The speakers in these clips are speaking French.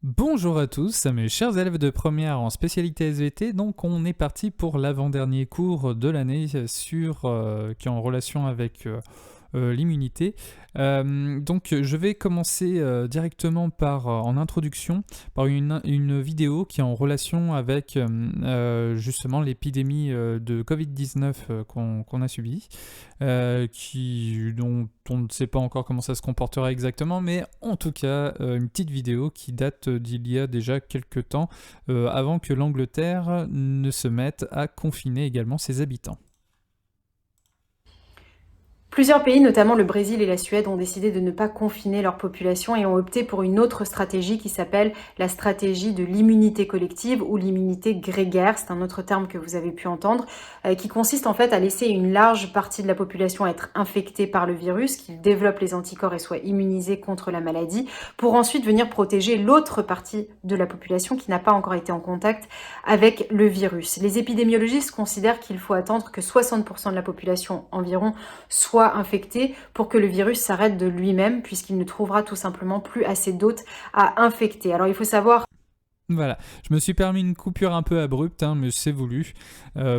Bonjour à tous, mes chers élèves de première en spécialité SVT. Donc on est parti pour l'avant-dernier cours de l'année qui est en relation avec l'immunité. Donc je vais commencer directement en introduction par une vidéo qui est en relation avec justement l'épidémie de Covid-19 qu'on a subie, dont on ne sait pas encore comment ça se comportera exactement, mais en tout cas une petite vidéo qui date d'il y a déjà quelques temps, avant que l'Angleterre ne se mette à confiner également ses habitants. Plusieurs pays, notamment le Brésil et la Suède, ont décidé de ne pas confiner leur population et ont opté pour une autre stratégie qui s'appelle la stratégie de l'immunité collective ou l'immunité grégaire, c'est un autre terme que vous avez pu entendre, qui consiste en fait à laisser une large partie de la population être infectée par le virus, qu'ils développent les anticorps et soient immunisés contre la maladie, pour ensuite venir protéger l'autre partie de la population qui n'a pas encore été en contact avec le virus. Les épidémiologistes considèrent qu'il faut attendre que 60% de la population environ soit infecté pour que le virus s'arrête de lui-même, puisqu'il ne trouvera tout simplement plus assez d'hôtes à infecter. Alors il faut savoir. Voilà, je me suis permis une coupure un peu abrupte, mais c'est voulu,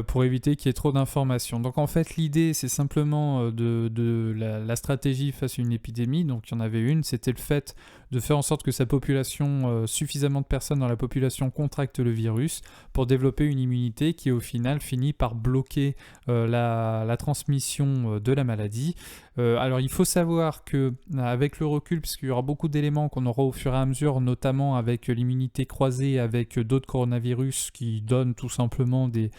pour éviter qu'il y ait trop d'informations. Donc en fait l'idée c'est simplement la stratégie face à une épidémie, donc il y en avait une, c'était le fait de faire en sorte que sa population, suffisamment de personnes dans la population contractent le virus pour développer une immunité qui au final finit par bloquer la transmission de la maladie. Alors il faut savoir que avec le recul, puisqu'il y aura beaucoup d'éléments qu'on aura au fur et à mesure, notamment avec l'immunité croisée avec d'autres coronavirus qui donnent tout simplement des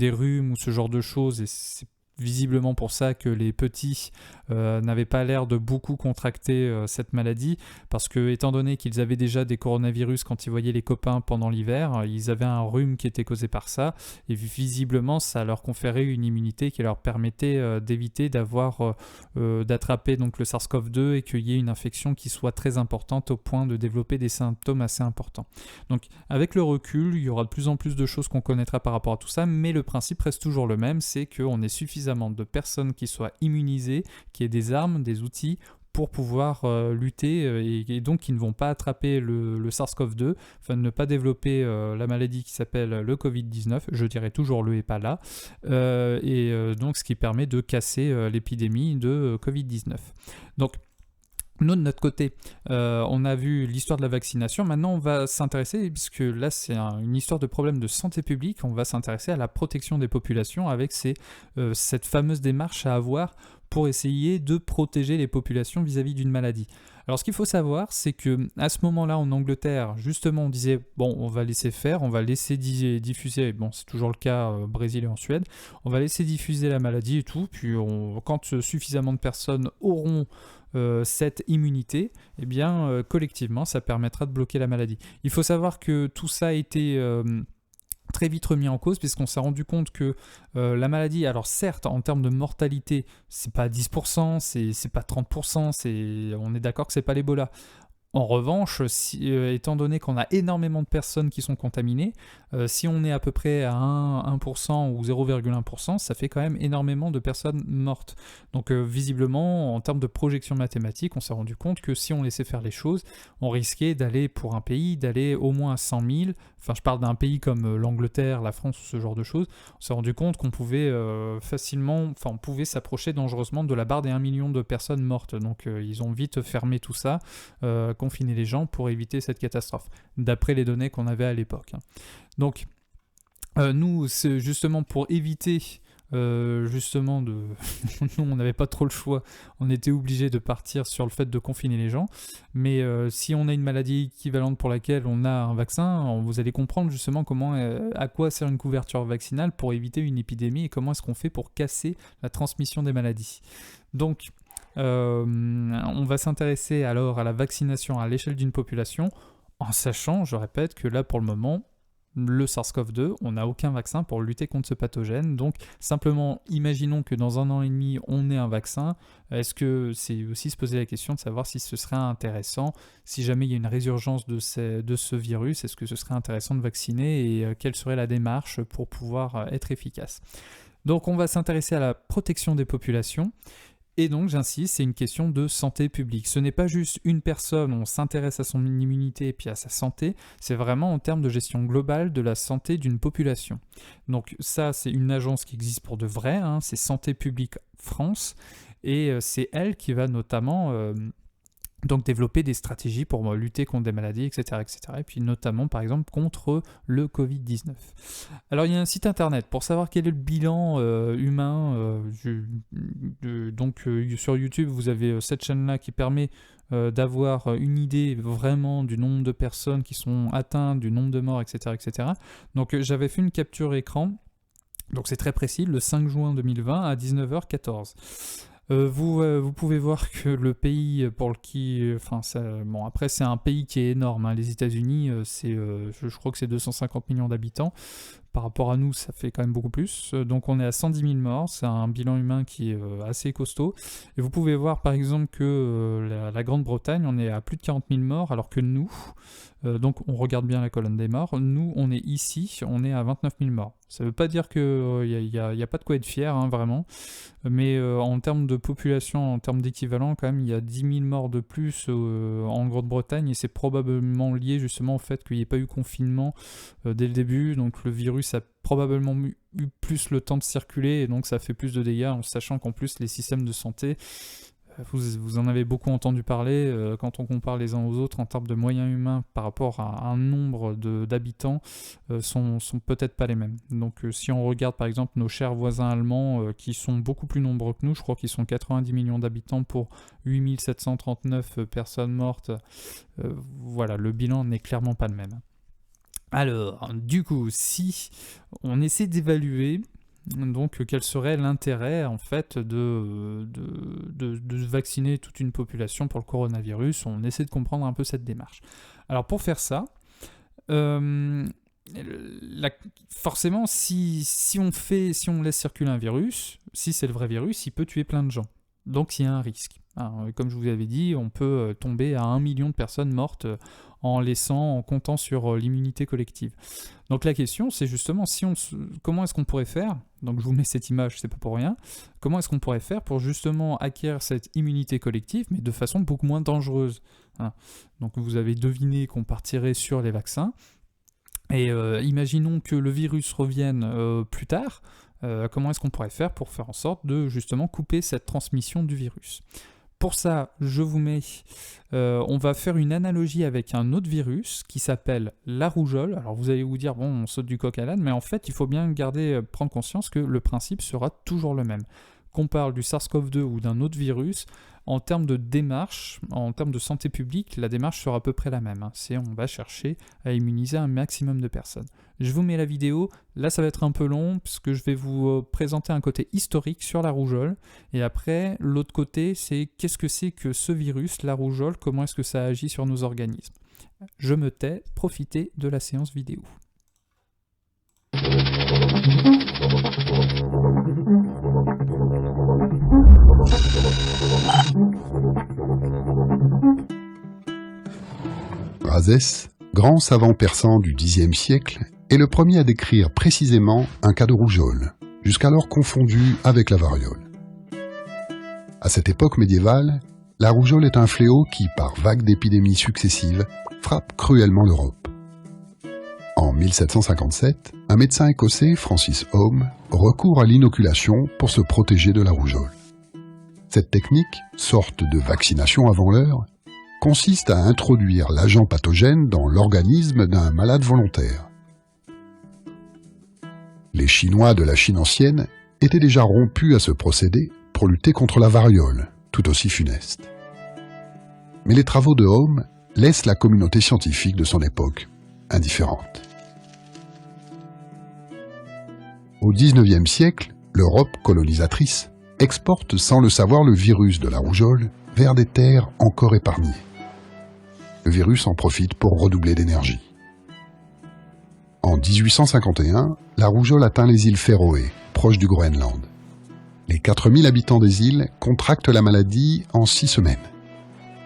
rhumes ou ce genre de choses, et c'est visiblement pour ça que les petits n'avaient pas l'air de beaucoup contracter cette maladie, parce que étant donné qu'ils avaient déjà des coronavirus quand ils voyaient les copains pendant l'hiver, ils avaient un rhume qui était causé par ça, et visiblement ça leur conférait une immunité qui leur permettait d'éviter d'attraper donc le SARS-CoV-2 et qu'il y ait une infection qui soit très importante au point de développer des symptômes assez importants. Donc avec le recul, il y aura de plus en plus de choses qu'on connaîtra par rapport à tout ça, mais le principe reste toujours le même, c'est qu'on ait suffisamment de personnes qui soient immunisées, qui aient des armes, des outils pour pouvoir lutter, et donc qui ne vont pas attraper le SARS-CoV-2, enfin ne pas développer la maladie qui s'appelle le Covid-19, je dirais toujours le et pas là, donc ce qui permet de casser l'épidémie de Covid-19. Donc nous, de notre côté, on a vu l'histoire de la vaccination. Maintenant, on va s'intéresser, puisque là, c'est une histoire de problème de santé publique, on va s'intéresser à la protection des populations avec cette fameuse démarche à avoir pour essayer de protéger les populations vis-à-vis d'une maladie. Alors, ce qu'il faut savoir, c'est que à ce moment-là, en Angleterre, justement, on disait bon, on va laisser faire, on va laisser diffuser. Bon, c'est toujours le cas au Brésil et en Suède. On va laisser diffuser la maladie et tout. Puis, quand suffisamment de personnes auront cette immunité, eh bien, collectivement, ça permettra de bloquer la maladie. Il faut savoir que tout ça a été très vite remis en cause, puisqu'on s'est rendu compte que la maladie, alors certes, en termes de mortalité, c'est pas 10%, c'est pas 30%, on est d'accord que c'est pas l'Ebola. En revanche, étant donné qu'on a énormément de personnes qui sont contaminées, si on est à peu près à 1% ou 0,1%, ça fait quand même énormément de personnes mortes. Donc visiblement, en termes de projection mathématique, on s'est rendu compte que si on laissait faire les choses, on risquait d'aller pour un pays, d'aller au moins à 100 000, enfin je parle d'un pays comme l'Angleterre, la France ou ce genre de choses, on s'est rendu compte qu'on pouvait on pouvait s'approcher dangereusement de la barre des 1 million de personnes mortes. Donc ils ont vite fermé tout ça, confiner les gens pour éviter cette catastrophe, d'après les données qu'on avait à l'époque. Donc, nous, c'est justement pour éviter nous on n'avait pas trop le choix, on était obligé de partir sur le fait de confiner les gens, mais si on a une maladie équivalente pour laquelle on a un vaccin, vous allez comprendre justement à quoi sert une couverture vaccinale pour éviter une épidémie et comment est-ce qu'on fait pour casser la transmission des maladies. Donc on va s'intéresser alors à la vaccination à l'échelle d'une population, en sachant, je répète, que là pour le moment, le SARS-CoV-2, on n'a aucun vaccin pour lutter contre ce pathogène. Donc simplement imaginons que dans 1 an et demi on ait un vaccin. Est-ce que c'est aussi se poser la question de savoir si ce serait intéressant, si jamais il y a une résurgence de ce virus, est-ce que ce serait intéressant de vacciner, et quelle serait la démarche pour pouvoir être efficace. Donc on va s'intéresser à la protection des populations. Et donc, j'insiste, c'est une question de santé publique. Ce n'est pas juste une personne, on s'intéresse à son immunité et puis à sa santé, c'est vraiment en termes de gestion globale de la santé d'une population. Donc ça, c'est une agence qui existe pour de vrai, hein, c'est Santé publique France, et c'est elle qui va notamment donc développer des stratégies pour lutter contre des maladies, etc., etc. Et puis notamment, par exemple, contre le Covid-19. Alors, il y a un site internet pour savoir quel est le bilan humain. Sur YouTube, vous avez cette chaîne-là qui permet d'avoir une idée vraiment du nombre de personnes qui sont atteintes, du nombre de morts, etc., etc. Donc, j'avais fait une capture écran. Donc, c'est très précis, le 5 juin 2020 à 19h14. Vous pouvez voir que le pays après c'est un pays qui est énorme, hein. Les États-Unis, je crois que c'est 250 millions d'habitants. Par rapport à nous, ça fait quand même beaucoup plus. Donc on est à 110 000 morts, c'est un bilan humain qui est assez costaud. Et vous pouvez voir par exemple que la Grande-Bretagne, on est à plus de 40 000 morts, alors que nous, donc on regarde bien la colonne des morts, nous on est ici, on est à 29 000 morts. Ça ne veut pas dire qu'il n'y a pas de quoi être fier, hein, vraiment. Mais en termes de population, en termes d'équivalent, quand même, il y a 10 000 morts de plus en Grande-Bretagne, et c'est probablement lié justement au fait qu'il n'y ait pas eu confinement dès le début. Donc le virus a probablement eu plus le temps de circuler, et donc ça fait plus de dégâts, en sachant qu'en plus les systèmes de santé, vous en avez beaucoup entendu parler, quand on compare les uns aux autres en termes de moyens humains par rapport à un nombre d'habitants, sont peut-être pas les mêmes. Donc si on regarde par exemple nos chers voisins allemands, qui sont beaucoup plus nombreux que nous, je crois qu'ils sont 90 millions d'habitants pour 8739 personnes mortes, voilà, le bilan n'est clairement pas le même. Alors, du coup, si on essaie d'évaluer donc quel serait l'intérêt en fait de vacciner toute une population pour le coronavirus, on essaie de comprendre un peu cette démarche. Alors pour faire ça, forcément si on laisse circuler un virus, si c'est le vrai virus, il peut tuer plein de gens. Donc il y a un risque. Alors, comme je vous avais dit, on peut tomber à 1 million de personnes mortes en comptant sur l'immunité collective. Donc la question, c'est justement comment est-ce qu'on pourrait faire, donc je vous mets cette image, c'est pas pour rien, comment est-ce qu'on pourrait faire pour justement acquérir cette immunité collective, mais de façon beaucoup moins dangereuse, hein. Donc vous avez deviné qu'on partirait sur les vaccins, et imaginons que le virus revienne plus tard, comment est-ce qu'on pourrait faire pour faire en sorte de justement couper cette transmission du virus ? Pour ça, on va faire une analogie avec un autre virus qui s'appelle la rougeole. Alors vous allez vous dire, bon, on saute du coq à l'âne, mais en fait, il faut bien prendre conscience que le principe sera toujours le même. Qu'on parle du SARS-CoV-2 ou d'un autre virus, en termes de démarche, en termes de santé publique, la démarche sera à peu près la même, hein. On va chercher à immuniser un maximum de personnes. Je vous mets la vidéo, là ça va être un peu long, puisque je vais vous présenter un côté historique sur la rougeole, et après, l'autre côté, c'est qu'est-ce que c'est que ce virus, la rougeole, comment est-ce que ça agit sur nos organismes. Je me tais, profitez de la séance vidéo. Rhazès, grand savant persan du Xe siècle, est le premier à décrire précisément un cas de rougeole, jusqu'alors confondu avec la variole. À cette époque médiévale, la rougeole est un fléau qui, par vagues d'épidémies successives, frappe cruellement l'Europe. En 1757, un médecin écossais, Francis Home, recourt à l'inoculation pour se protéger de la rougeole. Cette technique, sorte de vaccination avant l'heure, consiste à introduire l'agent pathogène dans l'organisme d'un malade volontaire. Les Chinois de la Chine ancienne étaient déjà rompus à ce procédé pour lutter contre la variole, tout aussi funeste. Mais les travaux de Home laissent la communauté scientifique de son époque indifférente. Au XIXe siècle, l'Europe colonisatrice exporte sans le savoir le virus de la rougeole vers des terres encore épargnées. Le virus en profite pour redoubler d'énergie. En 1851, la rougeole atteint les îles Féroé, proches du Groenland. Les 4000 habitants des îles contractent la maladie en 6 semaines.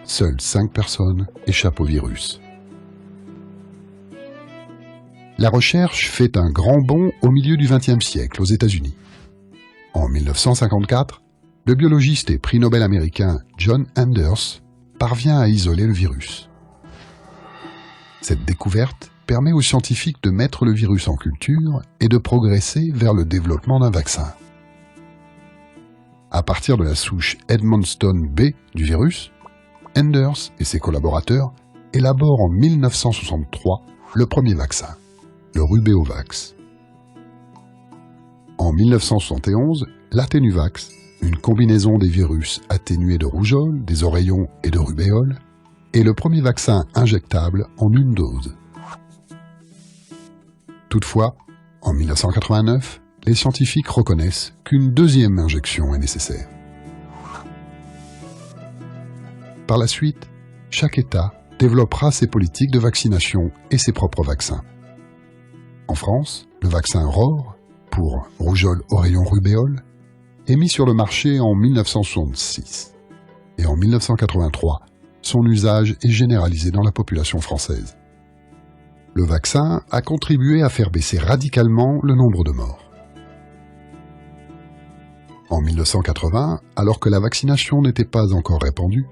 Seules 5 personnes échappent au virus. La recherche fait un grand bond au milieu du XXe siècle aux États-Unis. En 1954, le biologiste et prix Nobel américain John Anders parvient à isoler le virus. Cette découverte permet aux scientifiques de mettre le virus en culture et de progresser vers le développement d'un vaccin. À partir de la souche Edmonton B du virus, Anders et ses collaborateurs élaborent en 1963 le premier vaccin, le Rubéovax. En 1971, l'Atténuvax, une combinaison des virus atténués de rougeole, des oreillons et de rubéole, est le premier vaccin injectable en une dose. Toutefois, en 1989, les scientifiques reconnaissent qu'une deuxième injection est nécessaire. Par la suite, chaque État développera ses politiques de vaccination et ses propres vaccins. En France, le vaccin ROR, pour rougeole, oreillon, rubéole, est mis sur le marché en 1966. Et en 1983, son usage est généralisé dans la population française. Le vaccin a contribué à faire baisser radicalement le nombre de morts. En 1980, alors que la vaccination n'était pas encore répandue,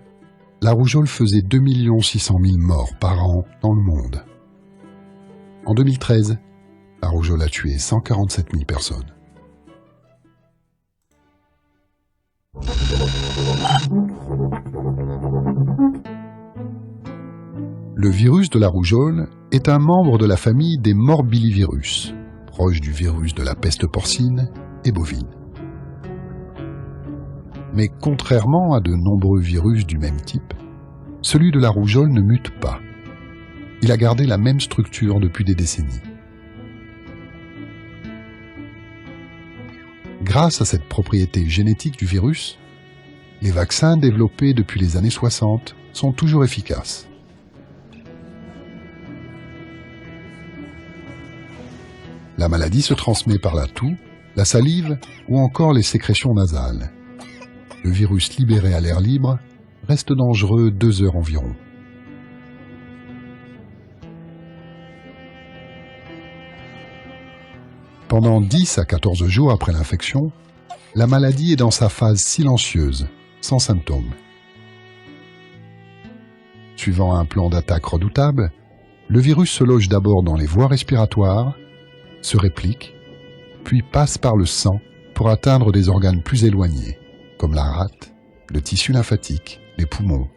la rougeole faisait 2 600 000 morts par an dans le monde. En 2013, la rougeole a tué 147 000 personnes. Le virus de la rougeole est un membre de la famille des morbillivirus, proche du virus de la peste porcine et bovine. Mais contrairement à de nombreux virus du même type, celui de la rougeole ne mute pas. Il a gardé la même structure depuis des décennies. Grâce à cette propriété génétique du virus, les vaccins développés depuis les années 60 sont toujours efficaces. La maladie se transmet par la toux, la salive ou encore les sécrétions nasales. Le virus libéré à l'air libre reste dangereux 2 heures environ. Pendant 10 à 14 jours après l'infection, la maladie est dans sa phase silencieuse, sans symptômes. Suivant un plan d'attaque redoutable, le virus se loge d'abord dans les voies respiratoires, se réplique, puis passe par le sang pour atteindre des organes plus éloignés, comme la rate, le tissu lymphatique, les poumons,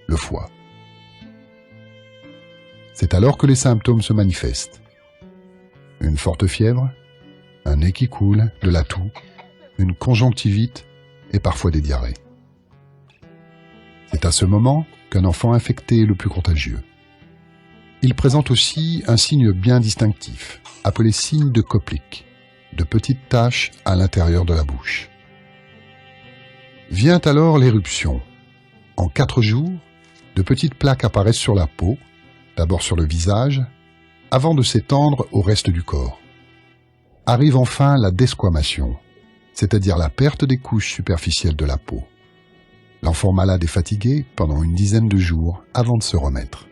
le foie. C'est alors que les symptômes se manifestent. Une forte fièvre, un nez qui coule, de la toux, une conjonctivite et parfois des diarrhées. C'est à ce moment qu'un enfant infecté est le plus contagieux. Il présente aussi un signe bien distinctif, appelé signe de Koplik, de petites taches à l'intérieur de la bouche. Vient alors l'éruption. En 4 jours, de petites plaques apparaissent sur la peau, d'abord sur le visage, avant de s'étendre au reste du corps. Arrive enfin la desquamation, c'est-à-dire la perte des couches superficielles de la peau. L'enfant malade est fatigué pendant une dizaine de jours avant de se remettre.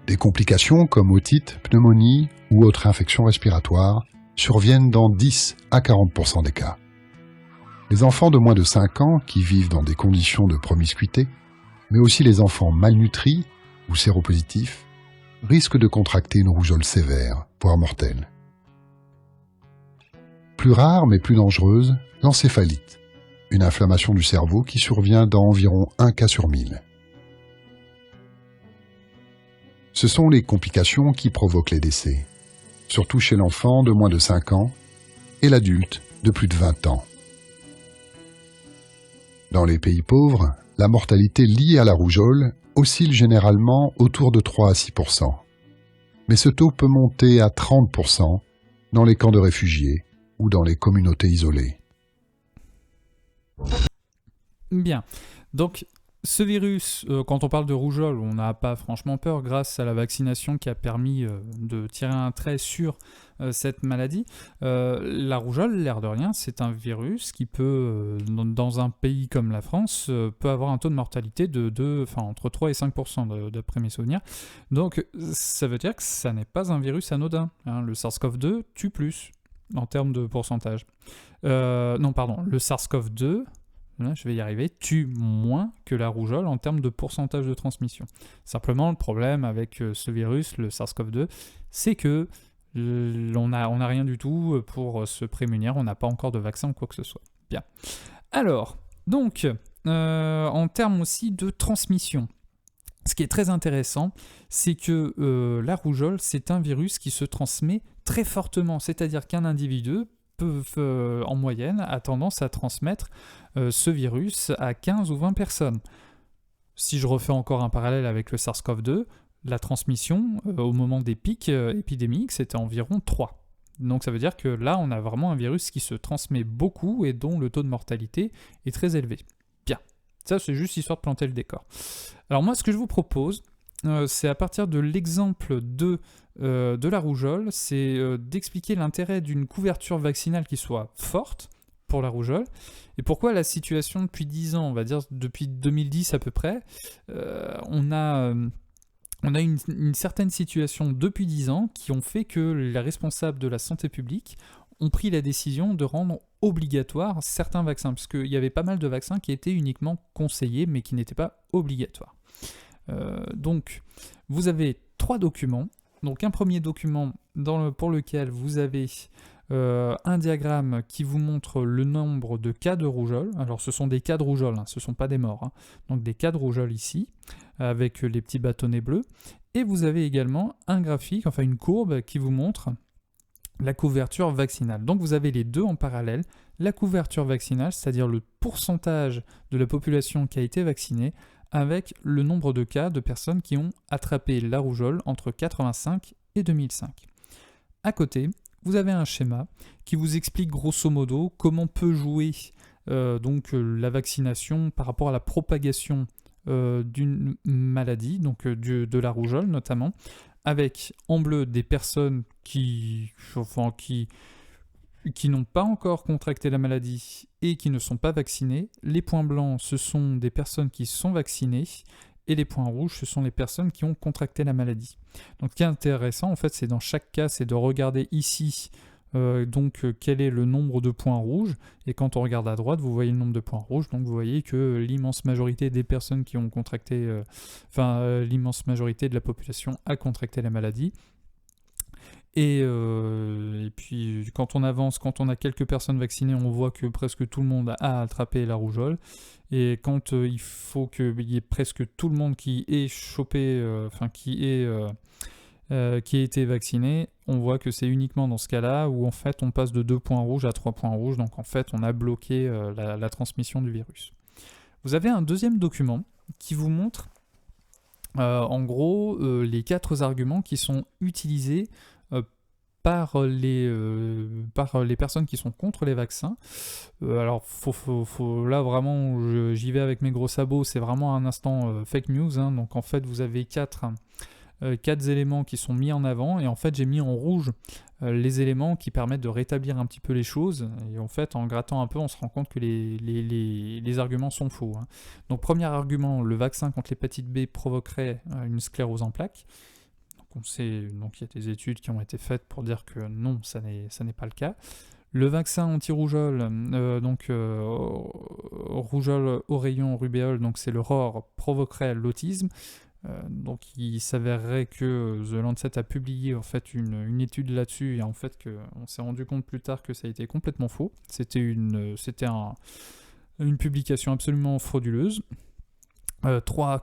Des complications comme otite, pneumonie ou autres infections respiratoires surviennent dans 10 à 40% des cas. Les enfants de moins de 5 ans qui vivent dans des conditions de promiscuité, mais aussi les enfants malnutris ou séropositifs, risquent de contracter une rougeole sévère, voire mortelle. Plus rare mais plus dangereuse, l'encéphalite, une inflammation du cerveau qui survient dans environ 1 cas sur 1000. Ce sont les complications qui provoquent les décès, surtout chez l'enfant de moins de 5 ans et l'adulte de plus de 20 ans. Dans les pays pauvres, la mortalité liée à la rougeole oscille généralement autour de 3 à 6%. Mais ce taux peut monter à 30% dans les camps de réfugiés ou dans les communautés isolées. Bien. Donc, ce virus, quand on parle de rougeole, on n'a pas franchement peur grâce à la vaccination qui a permis de tirer un trait sur cette maladie. La rougeole, l'air de rien, c'est un virus qui peut, dans un pays comme la France, peut avoir un taux de mortalité entre 3 et 5% d'après mes souvenirs. Donc, ça veut dire que ça n'est pas un virus anodin. Hein. Le SARS-CoV-2 tue plus. en termes de pourcentage. Non, pardon, le SARS-CoV-2, là, je vais y arriver, tue moins que la rougeole en termes de pourcentage de transmission. Simplement, le problème avec ce virus, le SARS-CoV-2, c'est que on n'a rien du tout pour se prémunir, on n'a pas encore de vaccin ou quoi que ce soit. Bien. Alors, donc, en termes aussi de transmission, ce qui est très intéressant, c'est que la rougeole, c'est un virus qui se transmet très fortement, c'est-à-dire qu'un individu peut, en moyenne, a tendance à transmettre ce virus à 15 ou 20 personnes. Si je refais encore un parallèle avec le SARS-CoV-2, la transmission, au moment des pics épidémiques, c'était environ 3. Donc ça veut dire que là, on a vraiment un virus qui se transmet beaucoup et dont le taux de mortalité est très élevé. Bien, ça c'est juste histoire de planter le décor. Alors moi, ce que je vous propose, c'est à partir de l'exemple de la rougeole, c'est d'expliquer l'intérêt d'une couverture vaccinale qui soit forte pour la rougeole, et pourquoi la situation depuis 10 ans, on va dire depuis 2010 à peu près, on a une certaine situation depuis 10 ans qui ont fait que les responsables de la santé publique ont pris la décision de rendre obligatoire certains vaccins, parce qu'il y avait pas mal de vaccins qui étaient uniquement conseillés, mais qui n'étaient pas obligatoires. Donc, vous avez 3 documents. Donc, un premier document pour lequel vous avez un diagramme qui vous montre le nombre de cas de rougeole. Alors, ce sont des cas de rougeole, ce ne sont pas des morts. Hein. Donc, des cas de rougeole ici, avec les petits bâtonnets bleus. Et vous avez également un graphique, enfin une courbe qui vous montre la couverture vaccinale. Donc vous avez les deux en parallèle, la couverture vaccinale, c'est-à-dire le pourcentage de la population qui a été vaccinée, avec le nombre de cas de personnes qui ont attrapé la rougeole entre 85 et 2005. À côté, vous avez un schéma qui vous explique grosso modo comment peut jouer la vaccination par rapport à la propagation d'une maladie, donc de la rougeole notamment, avec en bleu des personnes qui n'ont pas encore contracté la maladie et qui ne sont pas vaccinées. Les points blancs, ce sont des personnes qui sont vaccinées, et les points rouges, ce sont les personnes qui ont contracté la maladie. Donc ce qui est intéressant, en fait, c'est dans chaque cas, c'est de regarder ici quel est le nombre de points rouges, et quand on regarde à droite, vous voyez le nombre de points rouges, donc vous voyez que l'immense majorité des personnes qui ont contracté, l'immense majorité de la population a contracté la maladie. Et puis quand on avance, quand on a quelques personnes vaccinées, on voit que presque tout le monde a attrapé la rougeole. Et quand il faut qu'il y ait presque tout le monde qui ait chopé, qui ait été vacciné, on voit que c'est uniquement dans ce cas-là où en fait on passe de 2 points rouges à 3 points rouges, donc en fait on a bloqué la transmission du virus. Vous avez un deuxième document qui vous montre en gros les 4 arguments qui sont utilisés par les personnes qui sont contre les vaccins. Alors là vraiment j'y vais avec mes gros sabots, c'est vraiment un instant fake news, hein. Donc en fait vous avez 4 éléments qui sont mis en avant, et en fait j'ai mis en rouge les éléments qui permettent de rétablir un petit peu les choses, et en fait en grattant un peu on se rend compte que les arguments sont faux, hein. Donc premier argument, le vaccin contre l'hépatite B provoquerait une sclérose en plaques. Donc on sait, donc il y a des études qui ont été faites pour dire que non, ça n'est pas le cas. Le vaccin anti-rougeole, rougeole, oreillon, rubéole, donc c'est le ROR, provoquerait l'autisme. Donc il s'avérerait que The Lancet a publié en fait une étude là-dessus, et en fait on s'est rendu compte plus tard que ça a été complètement faux. C'était une publication absolument frauduleuse.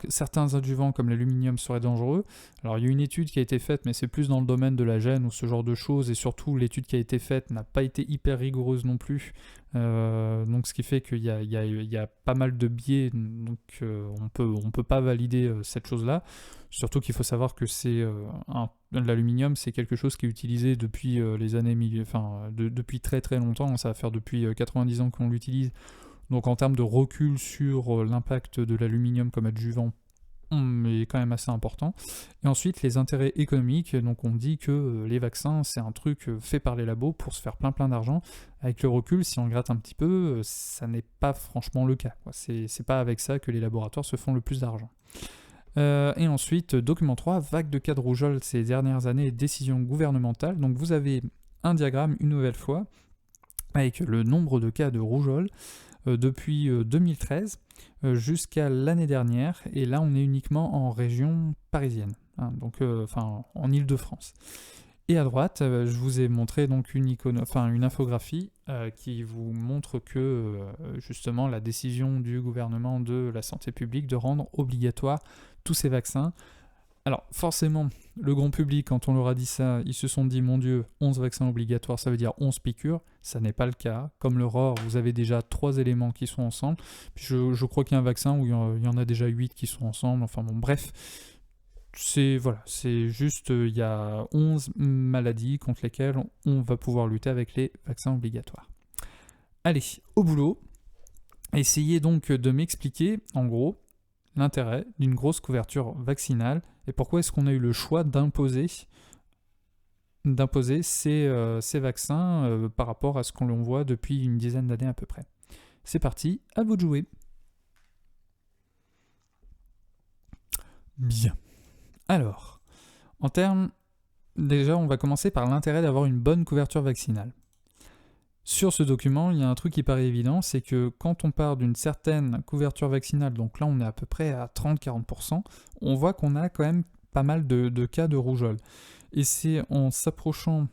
Certains adjuvants comme l'aluminium seraient dangereux. Alors il y a une étude qui a été faite, mais c'est plus dans le domaine de la gène ou ce genre de choses, et surtout l'étude qui a été faite n'a pas été hyper rigoureuse non plus, donc ce qui fait qu'il y a pas mal de biais, donc on peut pas valider cette chose-là, surtout qu'il faut savoir que l'aluminium c'est quelque chose qui est utilisé depuis les années depuis très très longtemps, ça va faire depuis 90 ans qu'on l'utilise. Donc en termes de recul sur l'impact de l'aluminium comme adjuvant, est quand même assez important. Et ensuite, les intérêts économiques. Donc on dit que les vaccins, c'est un truc fait par les labos pour se faire plein d'argent. Avec le recul, si on gratte un petit peu, ça n'est pas franchement le cas, quoi. C'est pas avec ça que les laboratoires se font le plus d'argent. Et ensuite, document 3, vague de cas de rougeole ces dernières années et décision gouvernementale. Donc vous avez un diagramme une nouvelle fois avec le nombre de cas de rougeole depuis 2013 jusqu'à l'année dernière, et là on est uniquement en région parisienne, hein, donc en Île-de-France. Et à droite, je vous ai montré donc une infographie qui vous montre que justement la décision du gouvernement de la santé publique de rendre obligatoire tous ces vaccins. Alors forcément, le grand public, quand on leur a dit ça, ils se sont dit, mon Dieu, 11 vaccins obligatoires, ça veut dire 11 piqûres. Ça n'est pas le cas. Comme l'aurore, vous avez déjà 3 éléments qui sont ensemble. Puis je crois qu'il y a un vaccin où il y en a déjà 8 qui sont ensemble. Enfin bon, bref. C'est juste, il y a 11 maladies contre lesquelles on va pouvoir lutter avec les vaccins obligatoires. Allez, au boulot. Essayez donc de m'expliquer, en gros, l'intérêt d'une grosse couverture vaccinale et pourquoi est-ce qu'on a eu le choix d'imposer ces vaccins par rapport à ce qu'on voit depuis une dizaine d'années à peu près. C'est parti, à vous de jouer. Bien. Alors, déjà on va commencer par l'intérêt d'avoir une bonne couverture vaccinale. Sur ce document, il y a un truc qui paraît évident, c'est que quand on part d'une certaine couverture vaccinale, donc là on est à peu près à 30-40%, on voit qu'on a quand même pas mal de cas de rougeole. Et c'est en s'approchant,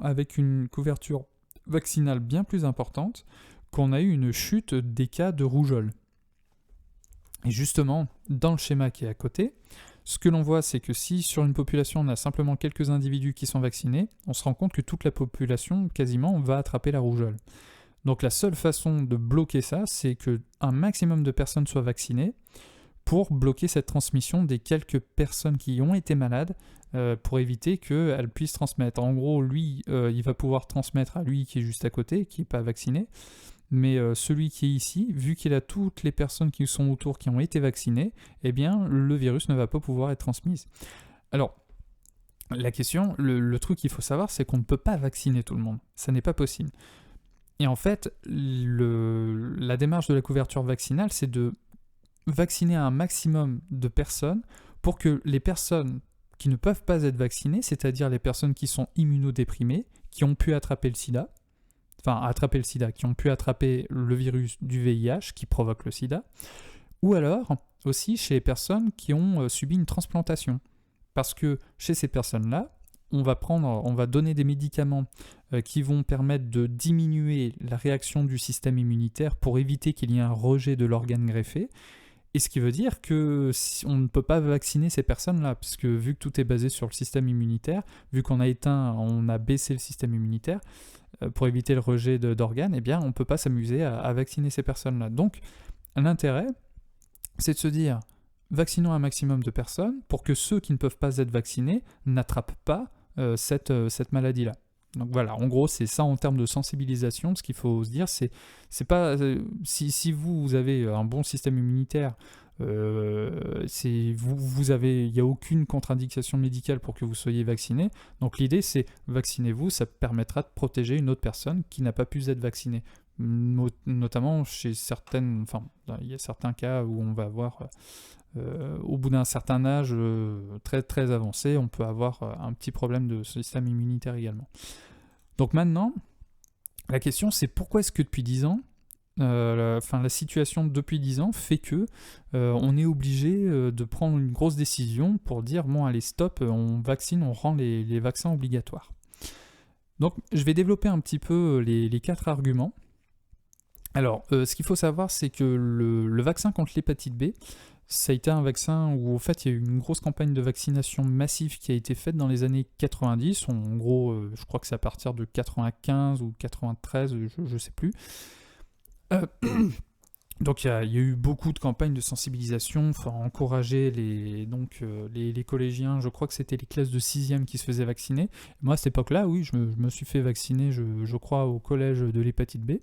avec une couverture vaccinale bien plus importante, qu'on a eu une chute des cas de rougeole. Et justement, dans le schéma qui est à côté, ce que l'on voit, c'est que si sur une population on a simplement quelques individus qui sont vaccinés, on se rend compte que toute la population, quasiment, va attraper la rougeole. Donc la seule façon de bloquer ça, c'est qu'un maximum de personnes soient vaccinées pour bloquer cette transmission des quelques personnes qui ont été malades, pour éviter qu'elles puissent transmettre. En gros, lui, il va pouvoir transmettre à lui qui est juste à côté, qui n'est pas vacciné, mais celui qui est ici, vu qu'il a toutes les personnes qui sont autour qui ont été vaccinées, eh bien, le virus ne va pas pouvoir être transmis. Alors, la question, le truc qu'il faut savoir, c'est qu'on ne peut pas vacciner tout le monde. Ça n'est pas possible. Et en fait, la démarche de la couverture vaccinale, c'est de vacciner un maximum de personnes pour que les personnes qui ne peuvent pas être vaccinées, c'est-à-dire les personnes qui sont immunodéprimées, qui ont pu attraper le sida, qui ont pu attraper le virus du VIH qui provoque le sida, ou alors aussi chez les personnes qui ont subi une transplantation. Parce que chez ces personnes-là, on va donner des médicaments qui vont permettre de diminuer la réaction du système immunitaire pour éviter qu'il y ait un rejet de l'organe greffé. Et ce qui veut dire que on ne peut pas vacciner ces personnes-là, parce que vu que tout est basé sur le système immunitaire, vu qu'on a baissé le système immunitaire, pour éviter le rejet d'organes, eh bien, on ne peut pas s'amuser à vacciner ces personnes-là. Donc, l'intérêt, c'est de se dire, vaccinons un maximum de personnes pour que ceux qui ne peuvent pas être vaccinés n'attrapent pas cette maladie-là. Donc voilà, en gros, c'est ça en termes de sensibilisation. Ce qu'il faut se dire, c'est pas si vous avez un bon système immunitaire, il n'y a aucune contre-indication médicale pour que vous soyez vacciné. Donc l'idée, c'est vaccinez-vous, ça permettra de protéger une autre personne qui n'a pas pu être vaccinée. Notamment chez il y a certains cas où on va avoir, au bout d'un certain âge très très avancé, on peut avoir un petit problème de système immunitaire également. Donc maintenant, la question c'est pourquoi est-ce que depuis 10 ans, la situation depuis 10 ans fait que on est obligé de prendre une grosse décision pour dire bon allez stop, on rend les vaccins obligatoires. Donc je vais développer un petit peu les 4 arguments. Alors ce qu'il faut savoir c'est que le vaccin contre l'hépatite B, ça a été un vaccin où en fait il y a eu une grosse campagne de vaccination massive qui a été faite dans les années 90, en gros je crois que c'est à partir de 95 ou 93, je sais plus. Donc il y a eu beaucoup de campagnes de sensibilisation pour encourager les collégiens, je crois que c'était les classes de 6e qui se faisaient vacciner. Moi à cette époque-là, oui, je me suis fait vacciner, je crois, au collège de l'hépatite B,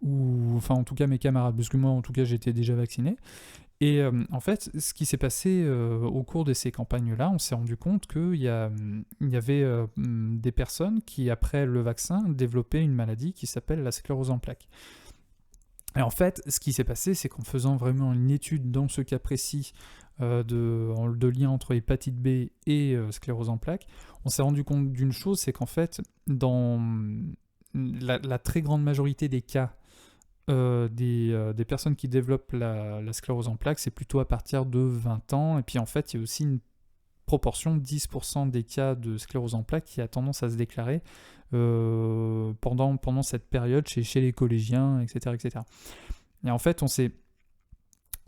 ou enfin en tout cas mes camarades, parce que moi en tout cas j'étais déjà vacciné. Et en fait, ce qui s'est passé au cours de ces campagnes-là, on s'est rendu compte qu'il y avait des personnes qui, après le vaccin, développaient une maladie qui s'appelle la sclérose en plaques. Et en fait, ce qui s'est passé, c'est qu'en faisant vraiment une étude dans ce cas précis, de lien entre hépatite B et sclérose en plaques, on s'est rendu compte d'une chose, c'est qu'en fait, dans la très grande majorité des cas, des personnes qui développent la sclérose en plaques, c'est plutôt à partir de 20 ans. Et puis en fait, il y a aussi une proportion, 10% des cas de sclérose en plaques qui a tendance à se déclarer pendant cette période chez les collégiens, etc., etc. Et en fait,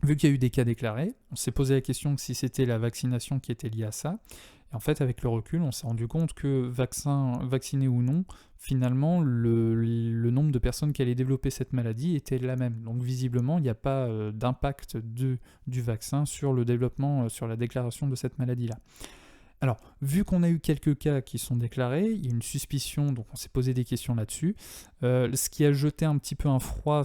vu qu'il y a eu des cas déclarés, on s'est posé la question si c'était la vaccination qui était liée à ça. Et en fait, avec le recul, on s'est rendu compte que vacciné ou non, finalement, le nombre de personnes qui allaient développer cette maladie était la même. Donc visiblement, il n'y a pas d'impact du vaccin sur le développement, sur la déclaration de cette maladie-là. Alors, vu qu'on a eu quelques cas qui sont déclarés, il y a une suspicion, donc on s'est posé des questions là-dessus. Ce qui a jeté un petit peu un froid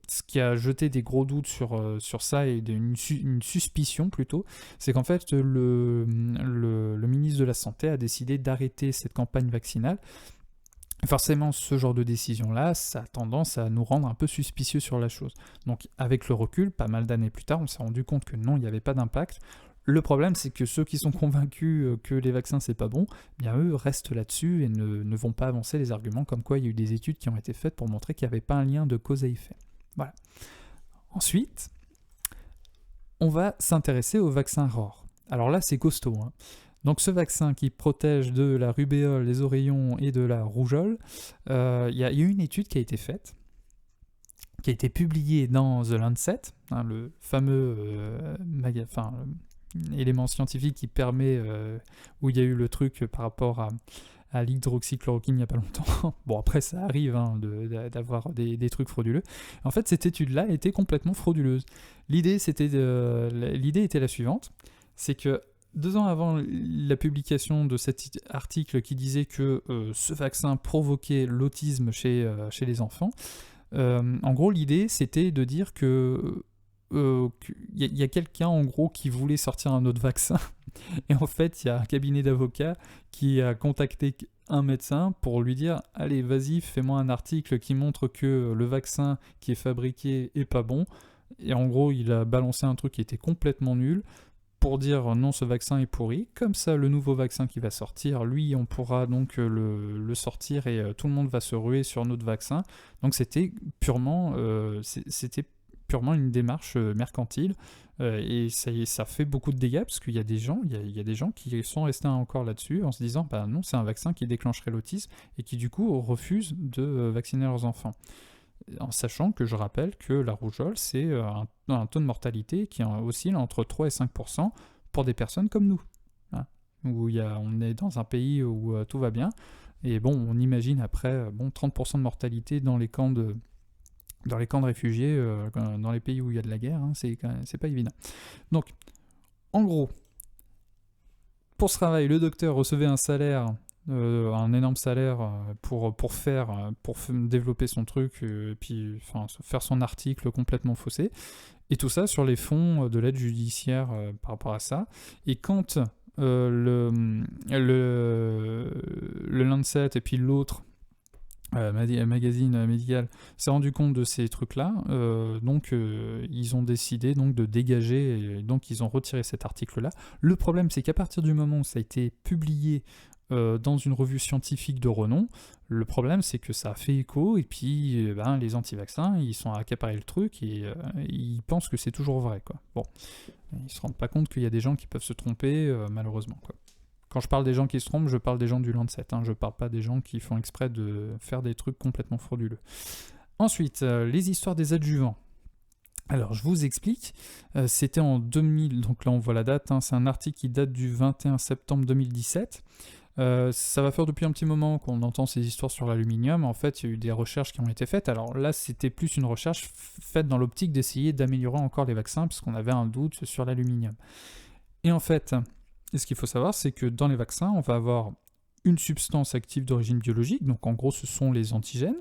ce qui a jeté des gros doutes sur ça et une suspicion plutôt, c'est qu'en fait le ministre de la Santé a décidé d'arrêter cette campagne vaccinale. Forcément, ce genre de décision-là, ça a tendance à nous rendre un peu suspicieux sur la chose. Donc avec le recul, pas mal d'années plus tard, on s'est rendu compte que non, il n'y avait pas d'impact. Le problème, c'est que ceux qui sont convaincus que les vaccins, c'est pas bon, bien eux restent là-dessus et ne vont pas avancer les arguments comme quoi il y a eu des études qui ont été faites pour montrer qu'il n'y avait pas un lien de cause à effet. Voilà. Ensuite, on va s'intéresser au vaccin ROR. Alors là, c'est costaud. Donc ce vaccin qui protège de la rubéole, des oreillons et de la rougeole, il y a eu une étude qui a été faite, qui a été publiée dans The Lancet, le fameux élément scientifique qui permet, où il y a eu le truc par rapport à l'hydroxychloroquine il n'y a pas longtemps. Bon, après, ça arrive d'avoir des trucs frauduleux. En fait, cette étude-là était complètement frauduleuse. L'idée était la suivante, c'est que 2 ans avant la publication de cet article qui disait que ce vaccin provoquait l'autisme chez les enfants, en gros, l'idée, c'était de dire que y a quelqu'un, en gros, qui voulait sortir un autre vaccin. Et en fait, il y a un cabinet d'avocats qui a contacté un médecin pour lui dire « Allez, vas-y, fais-moi un article qui montre que le vaccin qui est fabriqué est pas bon. » Et en gros, il a balancé un truc qui était complètement nul pour dire « Non, ce vaccin est pourri. » Comme ça, le nouveau vaccin qui va sortir, lui, on pourra donc le sortir et tout le monde va se ruer sur notre vaccin. Donc c'était purement une démarche mercantile et ça fait beaucoup de dégâts parce qu'il y a des gens, il y a des gens qui sont restés encore là-dessus en se disant bah non, c'est un vaccin qui déclencherait l'autisme et qui du coup refusent de vacciner leurs enfants. En sachant que je rappelle que la rougeole, c'est un taux de mortalité qui oscille entre 3 et 5% pour des personnes comme nous. Où on est dans un pays où tout va bien. Et bon, on imagine après 30% de mortalité dans les camps de réfugiés, dans les pays où il y a de la guerre, c'est pas évident. Donc, en gros, pour ce travail, le docteur recevait un salaire, un énorme salaire pour développer son truc, et puis faire son article complètement faussé, et tout ça sur les fonds de l'aide judiciaire par rapport à ça. Et quand le Lancet et puis l'autre magazine médical s'est rendu compte de ces trucs-là, donc ils ont décidé donc de dégager, et donc ils ont retiré cet article-là. Le problème, c'est qu'à partir du moment où ça a été publié dans une revue scientifique de renom, le problème, c'est que ça a fait écho, et puis les anti-vaccins, ils sont accaparés le truc, et ils pensent que c'est toujours vrai, quoi. Bon, ils se rendent pas compte qu'il y a des gens qui peuvent se tromper, malheureusement, quoi. Quand je parle des gens qui se trompent, je parle des gens du Lancet, je parle pas des gens qui font exprès de faire des trucs complètement frauduleux. Ensuite, les histoires des adjuvants. Alors, je vous explique, c'était en 2000, donc là on voit la date, c'est un article qui date du 21 septembre 2017. Ça va faire depuis un petit moment qu'on entend ces histoires sur l'aluminium. En fait, il y a eu des recherches qui ont été faites. Alors là, c'était plus une recherche faite dans l'optique d'essayer d'améliorer encore les vaccins, puisqu'on avait un doute sur l'aluminium. Et en fait... Et ce qu'il faut savoir, c'est que dans les vaccins, on va avoir une substance active d'origine biologique, donc en gros ce sont les antigènes.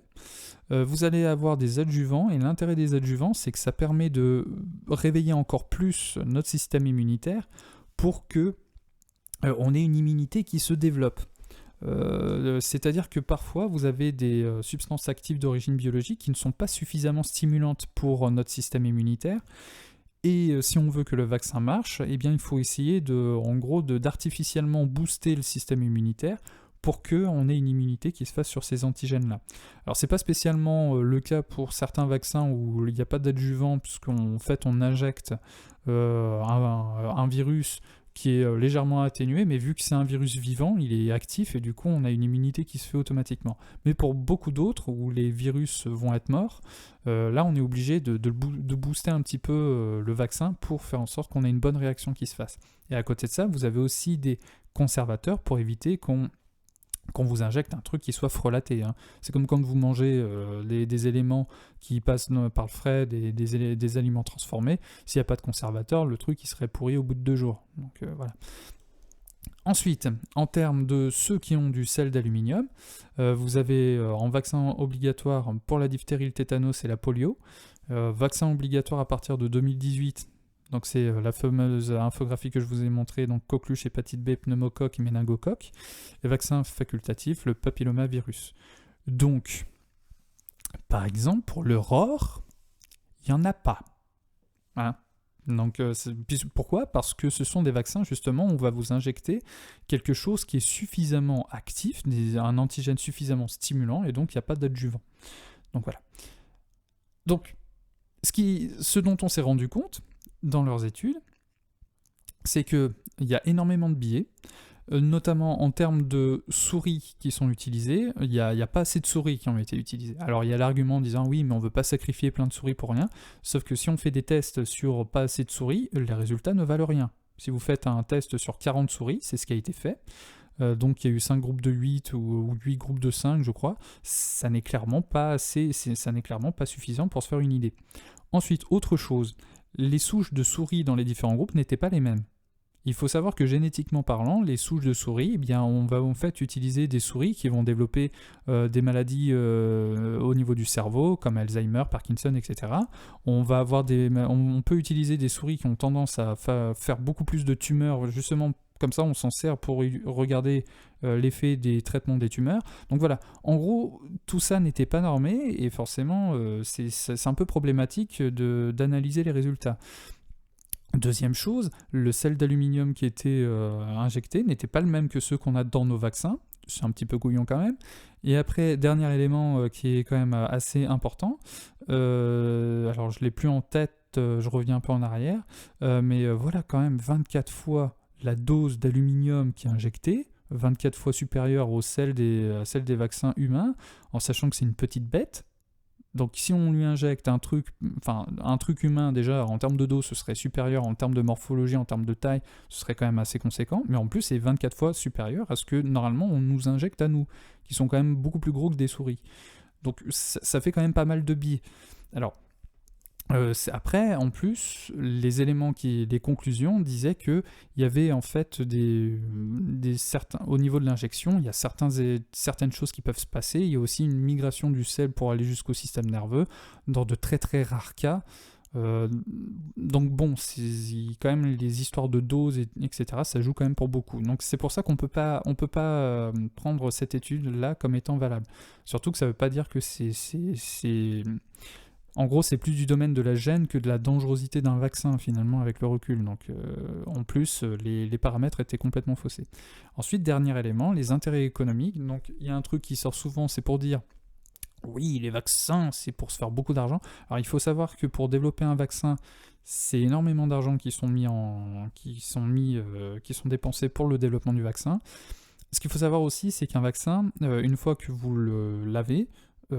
Vous allez avoir des adjuvants, et l'intérêt des adjuvants, c'est que ça permet de réveiller encore plus notre système immunitaire pour que on ait une immunité qui se développe. C'est-à-dire que parfois vous avez des substances actives d'origine biologique qui ne sont pas suffisamment stimulantes pour notre système immunitaire, Et si on veut que le vaccin marche, eh bien il faut essayer d'artificiellement booster le système immunitaire pour qu'on ait une immunité qui se fasse sur ces antigènes-là. Alors c'est pas spécialement le cas pour certains vaccins où il n'y a pas d'adjuvant, puisqu'en fait on injecte un virus qui est légèrement atténué, mais vu que c'est un virus vivant, il est actif et du coup on a une immunité qui se fait automatiquement. Mais pour beaucoup d'autres, où les virus vont être morts, là on est obligé de booster un petit peu le vaccin pour faire en sorte qu'on ait une bonne réaction qui se fasse. Et à côté de ça, vous avez aussi des conservateurs pour éviter qu'on vous injecte un truc qui soit frelaté. Hein. C'est comme quand vous mangez des éléments qui passent par le frais, des aliments transformés. S'il n'y a pas de conservateur, le truc il serait pourri au bout de 2 jours. Donc voilà. Ensuite, en termes de ceux qui ont du sel d'aluminium, vous avez en vaccin obligatoire pour la diphtérie, le tétanos et la polio. Vaccin obligatoire à partir de 2018. Donc c'est la fameuse infographie que je vous ai montrée, donc coqueluche, hépatite B, pneumocoque et méningocoque. Et vaccin facultatif, le papillomavirus. Donc, par exemple, pour le ROR, il n'y en a pas. Hein, donc, pourquoi ? Parce que ce sont des vaccins, justement, où on va vous injecter quelque chose qui est suffisamment actif, un antigène suffisamment stimulant, et donc il n'y a pas d'adjuvant. Donc voilà. Donc, ce dont on s'est rendu compte dans leurs études, c'est qu'il y a énormément de biais, notamment en termes de souris qui sont utilisées. Il n'y a pas assez de souris qui ont été utilisées. Alors il y a l'argument en disant oui, mais on ne veut pas sacrifier plein de souris pour rien, sauf que si on fait des tests sur pas assez de souris, les résultats ne valent rien. Si vous faites un test sur 40 souris, c'est ce qui a été fait, donc il y a eu 5 groupes de 8 ou 8 groupes de 5, je crois, ça n'est clairement pas assez, ça n'est clairement pas suffisant pour se faire une idée. Ensuite, autre chose, les souches de souris dans les différents groupes n'étaient pas les mêmes. Il faut savoir que génétiquement parlant, les souches de souris, eh bien, on va en fait utiliser des souris qui vont développer des maladies au niveau du cerveau, comme Alzheimer, Parkinson, etc. On peut utiliser des souris qui ont tendance à faire beaucoup plus de tumeurs, justement. Comme ça, on s'en sert pour regarder l'effet des traitements des tumeurs. Donc voilà, en gros, tout ça n'était pas normé et forcément, c'est un peu problématique d'analyser les résultats. Deuxième chose, le sel d'aluminium qui était injecté n'était pas le même que ceux qu'on a dans nos vaccins. C'est un petit peu couillon quand même. Et après, dernier élément qui est quand même assez important, alors je ne l'ai plus en tête, je reviens un peu en arrière, mais voilà quand même 24 fois la dose d'aluminium qui est injectée, 24 fois supérieure au celle des vaccins humains, en sachant que c'est une petite bête. Donc si on lui injecte un truc humain déjà, en termes de dose, ce serait supérieur, en termes de morphologie, en termes de taille, ce serait quand même assez conséquent, mais en plus c'est 24 fois supérieur à ce que normalement on nous injecte à nous, qui sont quand même beaucoup plus gros que des souris. Donc ça fait quand même pas mal de biais. Alors, après, en plus, les conclusions disaient qu'il y avait en fait au niveau de l'injection, il y a certaines choses qui peuvent se passer. Il y a aussi une migration du sel pour aller jusqu'au système nerveux, dans de très très rares cas. Donc bon, quand même les histoires de doses, etc., ça joue quand même pour beaucoup. Donc c'est pour ça qu'on peut pas prendre cette étude-là comme étant valable. Surtout que ça veut pas dire que en gros, c'est plus du domaine de la gêne que de la dangerosité d'un vaccin, finalement, avec le recul. Donc, en plus, les paramètres étaient complètement faussés. Ensuite, dernier élément, les intérêts économiques. Donc, il y a un truc qui sort souvent, c'est pour dire oui, les vaccins, c'est pour se faire beaucoup d'argent. Alors, il faut savoir que pour développer un vaccin, c'est énormément d'argent qui sont dépensés pour le développement du vaccin. Ce qu'il faut savoir aussi, c'est qu'un vaccin, une fois que vous le l'avez,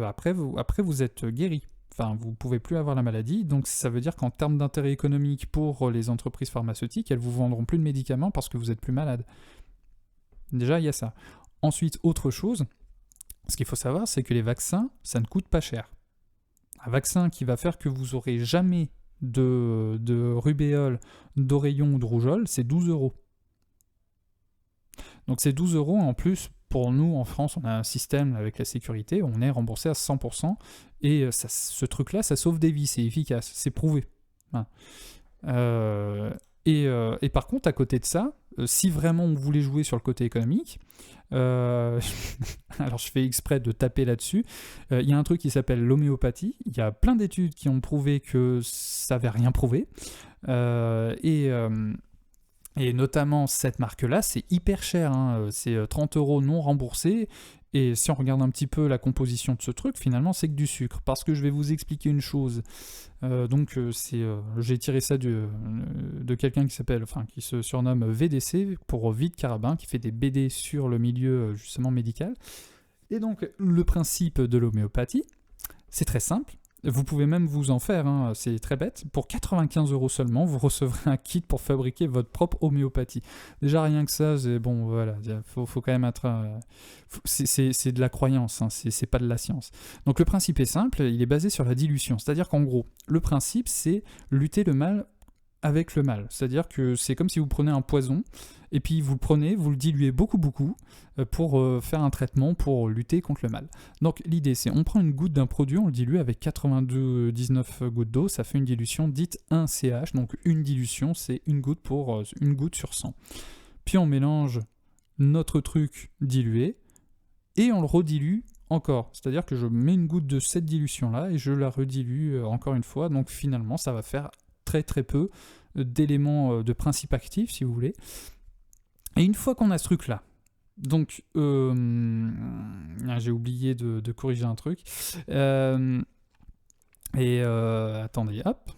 après vous êtes guéri. Enfin, vous ne pouvez plus avoir la maladie, donc ça veut dire qu'en termes d'intérêt économique pour les entreprises pharmaceutiques, elles ne vous vendront plus de médicaments parce que vous n'êtes plus malade. Déjà, il y a ça. Ensuite, autre chose, ce qu'il faut savoir, c'est que les vaccins, ça ne coûte pas cher. Un vaccin qui va faire que vous n'aurez jamais de rubéole, d'oreillon ou de rougeole, c'est 12 €. Donc c'est 12 € en plus. Pour nous, en France, on a un système avec la sécurité, on est remboursé à 100%, et ce truc-là, ça sauve des vies, c'est efficace, c'est prouvé. Hein. Et par contre, à côté de ça, si vraiment on voulait jouer sur le côté économique, alors je fais exprès de taper là-dessus, il y a un truc qui s'appelle l'homéopathie. Il y a plein d'études qui ont prouvé que ça n'avait rien prouvé. Et notamment cette marque-là, c'est hyper cher, hein. C'est 30 € non remboursés. Et si on regarde un petit peu la composition de ce truc, finalement, c'est que du sucre. Parce que je vais vous expliquer une chose. J'ai tiré ça de quelqu'un qui se surnomme VDC, pour Vide Carabin, qui fait des BD sur le milieu justement médical. Et donc, le principe de l'homéopathie, c'est très simple. Vous pouvez même vous en faire, hein, c'est très bête. Pour 95 € seulement, vous recevrez un kit pour fabriquer votre propre homéopathie. Déjà, rien que ça, c'est bon, voilà, faut quand même être... c'est de la croyance, hein, c'est pas de la science. Donc le principe est simple, il est basé sur la dilution. C'est-à-dire qu'en gros, le principe, c'est lutter le mal avec le mal. C'est-à-dire que c'est comme si vous prenez un poison, et puis vous le prenez, vous le diluez beaucoup, pour faire un traitement pour lutter contre le mal. Donc l'idée, c'est on prend une goutte d'un produit, on le dilue avec 19 gouttes d'eau, ça fait une dilution dite 1 CH, donc une dilution, c'est une goutte sur 100. Puis on mélange notre truc dilué, et on le redilue encore. C'est-à-dire que je mets une goutte de cette dilution-là, et je la redilue encore une fois, donc finalement, ça va faire très peu d'éléments de principe actif, si vous voulez. Et une fois qu'on a ce truc-là, donc j'ai oublié de corriger un truc. Attendez, hop.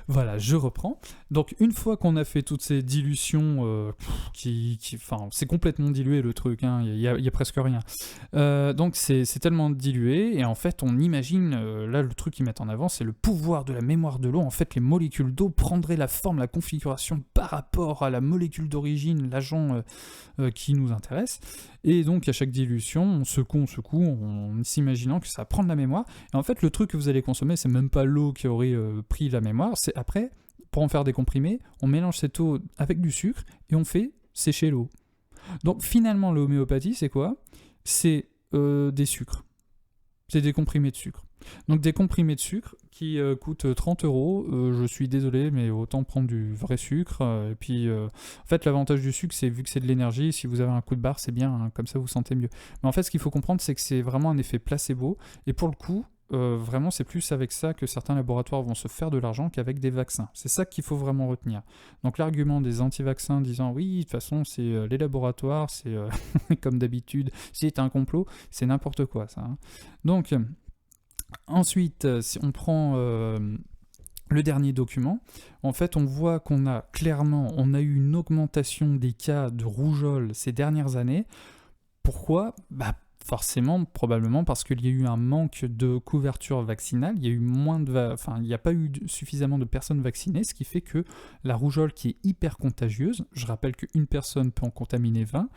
Voilà, je reprends. Donc une fois qu'on a fait toutes ces dilutions, c'est complètement dilué le truc, hein, il y a presque rien. Donc c'est tellement dilué, et en fait on imagine, là le truc qu'ils mettent en avant, c'est le pouvoir de la mémoire de l'eau. En fait les molécules d'eau prendraient la forme, la configuration par rapport à la molécule d'origine, l'agent qui nous intéresse. Et donc à chaque dilution, on secoue, en s'imaginant que ça va prendre la mémoire. Et en fait le truc que vous allez consommer, c'est même pas l'eau qui aurait pris la mémoire, c'est après, pour en faire des comprimés, on mélange cette eau avec du sucre et on fait sécher l'eau. Donc finalement l'homéopathie, c'est quoi ? C'est des sucres. C'est des comprimés de sucre. Donc des comprimés de sucre qui coûtent 30 €. Je suis désolé, mais autant prendre du vrai sucre. Et puis, en fait, l'avantage du sucre, c'est vu que c'est de l'énergie, si vous avez un coup de barre, c'est bien, hein, comme ça vous sentez mieux. Mais en fait, ce qu'il faut comprendre, c'est que c'est vraiment un effet placebo. Et pour le coup, vraiment, c'est plus avec ça que certains laboratoires vont se faire de l'argent qu'avec des vaccins. C'est ça qu'il faut vraiment retenir. Donc l'argument des anti-vaccins disant oui, de toute façon, c'est les laboratoires, c'est comme d'habitude, c'est un complot, c'est n'importe quoi ça. Hein. Donc ensuite, si on prend le dernier document, en fait, on voit qu'on a eu une augmentation des cas de rougeole ces dernières années. Pourquoi ? Forcément, probablement parce qu'il y a eu un manque de couverture vaccinale, il y a eu il n'y a pas eu suffisamment de personnes vaccinées, ce qui fait que la rougeole, qui est hyper contagieuse, je rappelle qu'une personne peut en contaminer 20,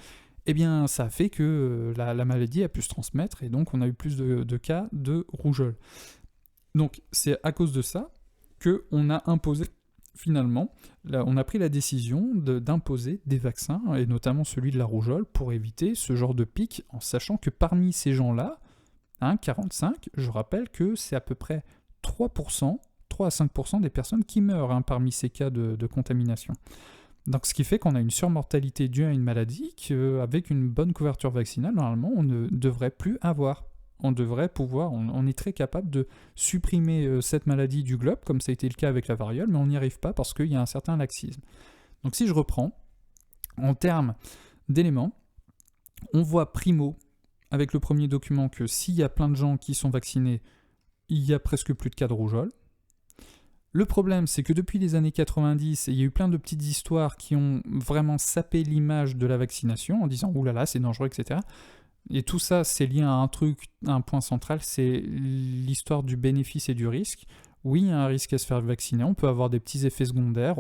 eh bien ça a fait que la maladie a pu se transmettre, et donc on a eu plus de cas de rougeole. Donc c'est à cause de ça qu'on a imposé, finalement, on a pris la décision d'imposer des vaccins, et notamment celui de la rougeole, pour éviter ce genre de pic, en sachant que parmi ces gens-là, 45, je rappelle que c'est à peu près 3 à 5% des personnes qui meurent parmi ces cas de contamination. Donc ce qui fait qu'on a une surmortalité due à une maladie qu'avec une bonne couverture vaccinale, normalement, on ne devrait plus avoir. On devrait pouvoir, on est très capable de supprimer cette maladie du globe, comme ça a été le cas avec la variole, mais on n'y arrive pas parce qu'il y a un certain laxisme. Donc si je reprends, en termes d'éléments, on voit primo, avec le premier document, que s'il y a plein de gens qui sont vaccinés, il y a presque plus de cas de rougeole. Le problème, c'est que depuis les années 90, il y a eu plein de petites histoires qui ont vraiment sapé l'image de la vaccination, en disant « oulala, c'est dangereux, etc. » Et tout ça, c'est lié à un point central, c'est l'histoire du bénéfice et du risque. Oui, il y a un risque à se faire vacciner, on peut avoir des petits effets secondaires.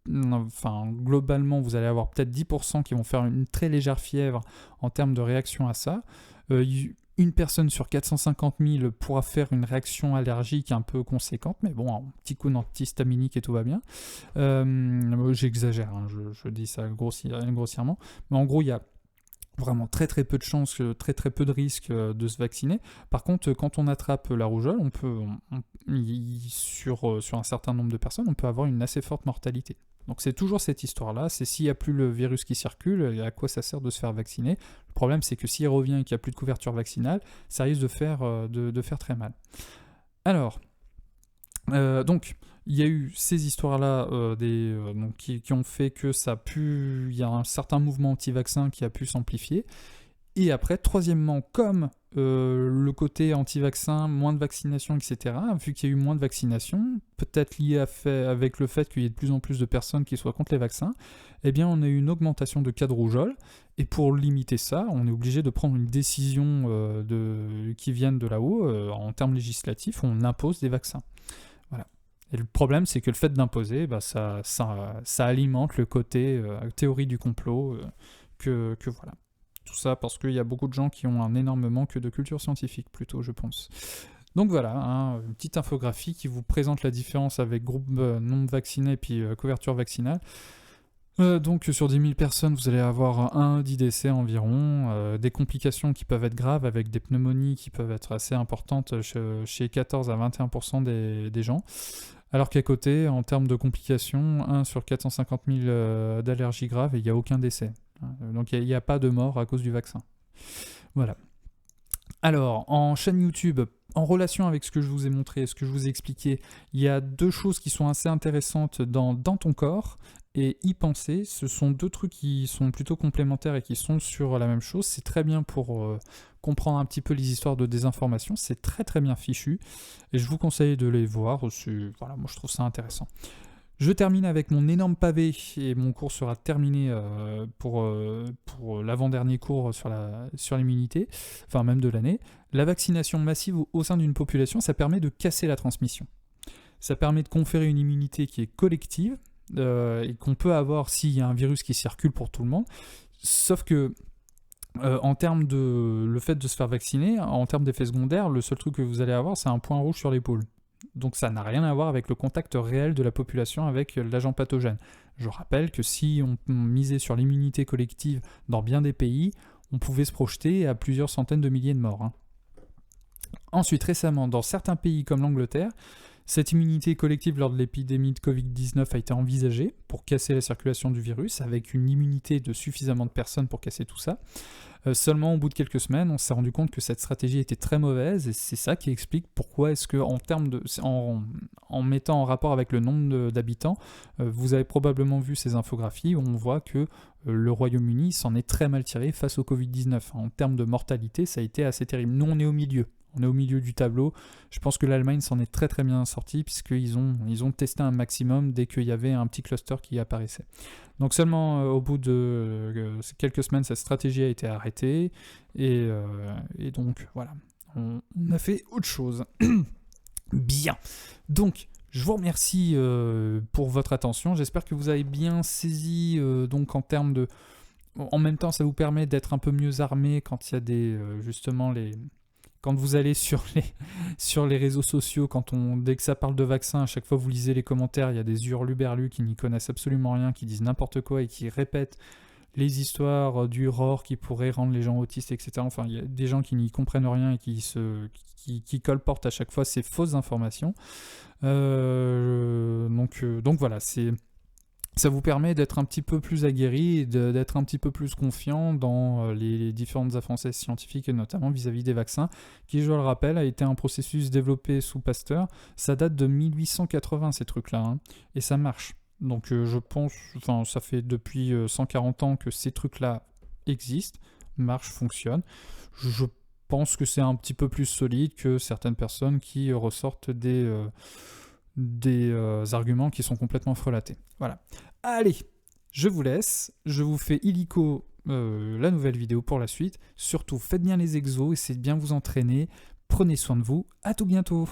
Globalement, vous allez avoir peut-être 10% qui vont faire une très légère fièvre en termes de réaction à ça. Une personne sur 450 000 pourra faire une réaction allergique un peu conséquente, mais bon, un petit coup d'antihistaminique et tout va bien. J'exagère, hein, je dis ça grossièrement. Mais en gros, il y a vraiment très peu de chances, très peu de risques de se vacciner. Par contre, quand on attrape la rougeole, sur un certain nombre de personnes, on peut avoir une assez forte mortalité. Donc c'est toujours cette histoire-là, c'est s'il n'y a plus le virus qui circule, à quoi ça sert de se faire vacciner? Le problème, c'est que s'il revient et qu'il n'y a plus de couverture vaccinale, ça risque de faire très mal. Alors, donc, il y a eu ces histoires-là qui ont fait que il y a un certain mouvement anti-vaccin qui a pu s'amplifier. Et après, troisièmement, comme le côté anti-vaccin, moins de vaccination, etc., vu qu'il y a eu moins de vaccination, peut-être lié avec le fait qu'il y ait de plus en plus de personnes qui soient contre les vaccins, eh bien on a eu une augmentation de cas de rougeole, et pour limiter ça, on est obligé de prendre une décision qui vienne de là-haut, en termes législatifs, où on impose des vaccins. Voilà. Et le problème, c'est que le fait d'imposer, ça alimente le côté théorie du complot, que voilà. Tout ça parce qu'il y a beaucoup de gens qui ont un énorme manque de culture scientifique, plutôt, je pense. Donc voilà, une petite infographie qui vous présente la différence avec groupe nombre vacciné et puis couverture vaccinale. Donc sur 10 000 personnes, vous allez avoir 10 décès environ, des complications qui peuvent être graves avec des pneumonies qui peuvent être assez importantes chez 14 à 21% des gens. Alors qu'à côté, en termes de complications, 1 sur 450 000 d'allergies graves et il n'y a aucun décès. Donc il n'y a pas de mort à cause du vaccin. Voilà. Alors, en chaîne YouTube, en relation avec ce que je vous ai montré, ce que je vous ai expliqué, il y a 2 choses qui sont assez intéressantes dans ton corps et y penser. Ce sont 2 trucs qui sont plutôt complémentaires et qui sont sur la même chose. C'est très bien pour comprendre un petit peu les histoires de désinformation. C'est très très bien fichu et je vous conseille de les voir. Voilà, moi je trouve ça intéressant. Je termine avec mon énorme pavé et mon cours sera terminé pour l'avant-dernier cours sur l'immunité, enfin même de l'année. La vaccination massive au sein d'une population, ça permet de casser la transmission. Ça permet de conférer une immunité qui est collective et qu'on peut avoir s'il y a un virus qui circule pour tout le monde. Sauf que en termes de le fait de se faire vacciner, en termes d'effets secondaires, le seul truc que vous allez avoir, c'est un point rouge sur l'épaule. Donc ça n'a rien à voir avec le contact réel de la population avec l'agent pathogène. Je rappelle que si on misait sur l'immunité collective dans bien des pays, on pouvait se projeter à plusieurs centaines de milliers de morts. Ensuite, récemment, dans certains pays comme l'Angleterre, cette immunité collective lors de l'épidémie de Covid-19 a été envisagée pour casser la circulation du virus, avec une immunité de suffisamment de personnes pour casser tout ça. Seulement, au bout de quelques semaines, on s'est rendu compte que cette stratégie était très mauvaise, et c'est ça qui explique pourquoi est-ce que, en mettant en rapport avec le nombre d'habitants, vous avez probablement vu ces infographies où on voit que le Royaume-Uni s'en est très mal tiré face au Covid-19. En termes de mortalité, ça a été assez terrible. Nous, on est au milieu. On est au milieu du tableau. Je pense que l'Allemagne s'en est très très bien sortie puisqu'ils ont testé un maximum dès qu'il y avait un petit cluster qui apparaissait. Donc seulement au bout de quelques semaines, cette stratégie a été arrêtée et donc voilà, on a fait autre chose. Bien. Donc je vous remercie pour votre attention. J'espère que vous avez bien saisi donc en termes de... En même temps, ça vous permet d'être un peu mieux armé quand il y a des quand vous allez sur les réseaux sociaux, dès que ça parle de vaccin, à chaque fois vous lisez les commentaires, il y a des hurluberlus qui n'y connaissent absolument rien, qui disent n'importe quoi et qui répètent les histoires du ROR qui pourrait rendre les gens autistes, etc. Enfin, il y a des gens qui n'y comprennent rien et qui colportent à chaque fois ces fausses informations. Donc voilà, ça vous permet d'être un petit peu plus aguerri et d'être un petit peu plus confiant dans les différentes avancées scientifiques et notamment vis-à-vis des vaccins qui, je le rappelle, a été un processus développé sous Pasteur. Ça date de 1880 ces trucs-là et ça marche. Donc je pense, ça fait depuis 140 ans que ces trucs-là existent, marchent, fonctionnent. Je pense que c'est un petit peu plus solide que certaines personnes qui ressortent des arguments qui sont complètement frelatés. Voilà. Allez, je vous laisse. Je vous fais illico la nouvelle vidéo pour la suite. Surtout, faites bien les exos, essayez de bien vous entraîner. Prenez soin de vous. À tout bientôt.